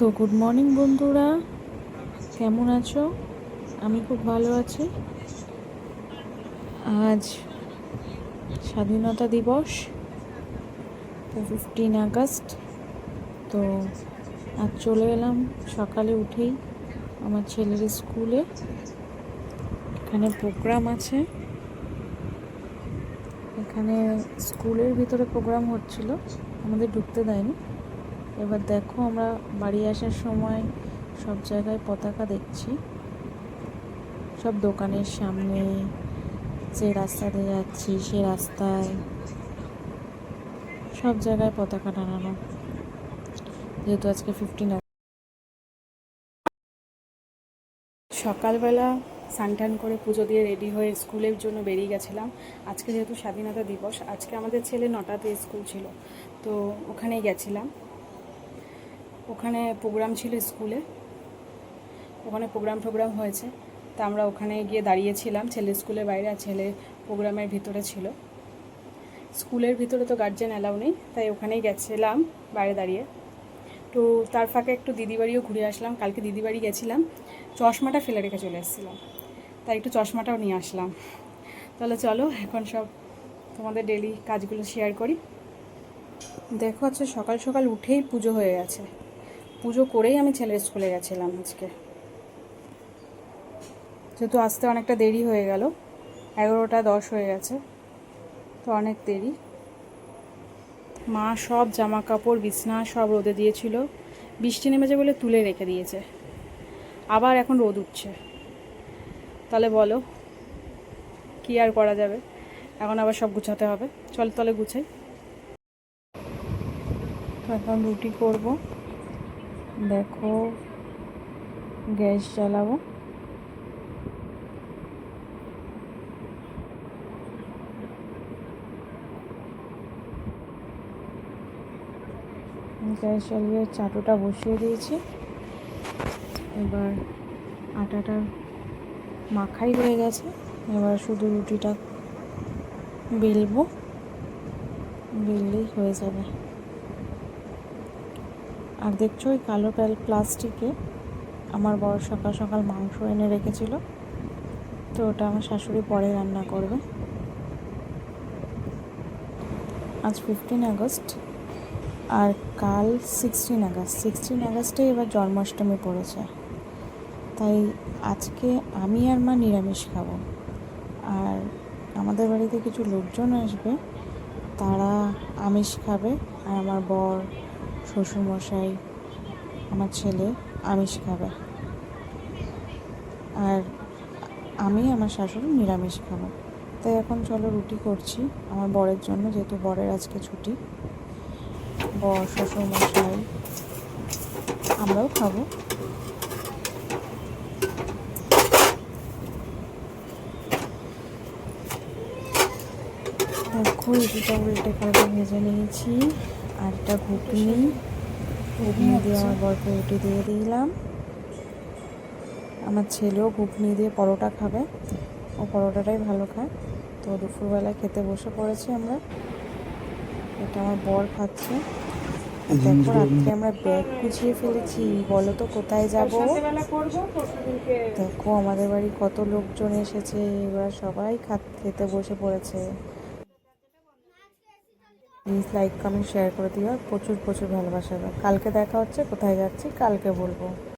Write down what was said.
তো good morning বন্ধুরা, কেমন আছো? আমি খুব ভালো আছি। আজ স্বাধীনতা দিবস, 15 আগস্ট। তো আজ চলে এলাম সকালে উঠেই আমার ছেলের স্কুলে। এখানে প্রোগ্রাম আছে, এখানে স্কুলের ভিতরে প্রোগ্রাম হচ্ছিল, আমাদের ঢুকতে দেয়নি। এবার দেখো, আমরা বাড়ি আসার সময় সব জায়গায় পতাকা দেখছি, সব দোকানের সামনে, যে রাস্তা দিয়ে যাচ্ছি সে রাস্তায় সব জায়গায় পতাকা টানানো, যেহেতু আজকে 15 আগস্ট। সকালবেলা স্নান করে পুজো দিয়ে রেডি হয়ে স্কুলের জন্য বেরিয়ে গেছিলাম। আজকে যেহেতু স্বাধীনতা দিবস, আজকে আমাদের ছেলে 9টাতে স্কুল ছিল, তো ওখানেই গেছিলাম। ওখানে প্রোগ্রাম ছিল স্কুলে, ওখানে প্রোগ্রাম হয়েছে, তা আমরা ওখানে গিয়ে দাঁড়িয়েছিলাম। ছেলে স্কুলের বাইরে আর ছেলে প্রোগ্রামের ভিতরে ছিল। স্কুলের ভিতরে তো গার্জেন অ্যালাউ নেই, তাই ওখানেই গেছিলাম বাইরে দাঁড়িয়ে। তো তার ফাঁকে একটু দিদি বাড়িও ঘুরে আসলাম। কালকে দিদি বাড়ি গেছিলাম, চশমাটা ফেলে রেখে চলে এসেছিলাম, তাই একটু চশমাটাও নিয়ে আসলাম। তাহলে চলো এখন সব তোমাদের ডেলি কাজগুলো শেয়ার করি। দেখো, আজকে সকাল সকাল উঠেই পুজো হয়ে গেছে। পুজো করেই আমি ছেলের স্কুলে গেছিলাম আজকে, যেহেতু আসতে অনেকটা দেরি হয়ে গেল, 11টা 10 হয়ে গেছে, তো অনেক দেরি। মা সব জামা কাপড় বিছনা সব রোদে দিয়েছিল, বৃষ্টি নেমেছে বলে তুলে রেখে দিয়েছে, আবার এখন রোদ উঠছে। তাহলে বলো কি আর করা যাবে, এখন আবার সব গুছাতে হবে। চল তাহলে গুছাই। তো এখন রুটি করব, দেখো গ্যাস জ্বালাবো। গ্যাস জ্বালিয়ে চাটুটা বসিয়ে দিয়েছি। এবার আটাটা মাখাই হয়ে গেছে, এবার শুধু রুটিটা বেলবো, বেললেই হয়ে যাবে। আর দেখছো ওই কালো প্লাস্টিকে আমার বর সকাল সকাল মাংস এনে রেখেছিল, তো ওটা আমার শাশুড়ি পরে রান্না করবে। আজ 15 আগস্ট, আর কাল 16 আগস্ট। 16 আগস্টে এবার জন্মাষ্টমী পড়েছে, তাই আজকে আমি আর মা নিরামিষ খাবো। আর আমাদের বাড়িতে কিছু লোকজন আসবে, তারা আমিষ খাবে। আর আমার বর, শ্বশুরমশাই, আমার ছেলে আমিষ খাবে, আর আমি আমার শাশুড়ি নিরামিষ খাবো। তাই এখন চলো রুটি করছি আমার বরের জন্য, যেহেতু বরের আজকে ছুটি। বর, শ্বশুরমশাই, আমরাও খাবো। দেখো রুটিটা উল্টে পাল্টে ভেজে নিয়েছি। আর একটা ঘুগনি দিয়ে আমার বরকে রুটি দিয়ে দিলাম। আমার ছেলেও ঘুগনি দিয়ে পরোটা খাবে, ও পরোটাটাই ভালো খায়। তো দুপুরবেলা খেতে বসে পড়েছি আমরা। এটা আমার বর খাচ্ছে। দেখো রাত্রে আমরা ব্যাগ গুছিয়ে ফেলেছি, বলো তো কোথায় যাব। দেখো আমাদের বাড়ি কত লোকজন এসেছে, এবার সবাই খেতে বসে পড়েছে। প্লিজ লাইক কমেন্ট শেয়ার করে দিও, প্রচুর প্রচুর ভালোবাসা দাও। কালকে দেখা হচ্ছে, কোথায় যাচ্ছি কালকে বলবো।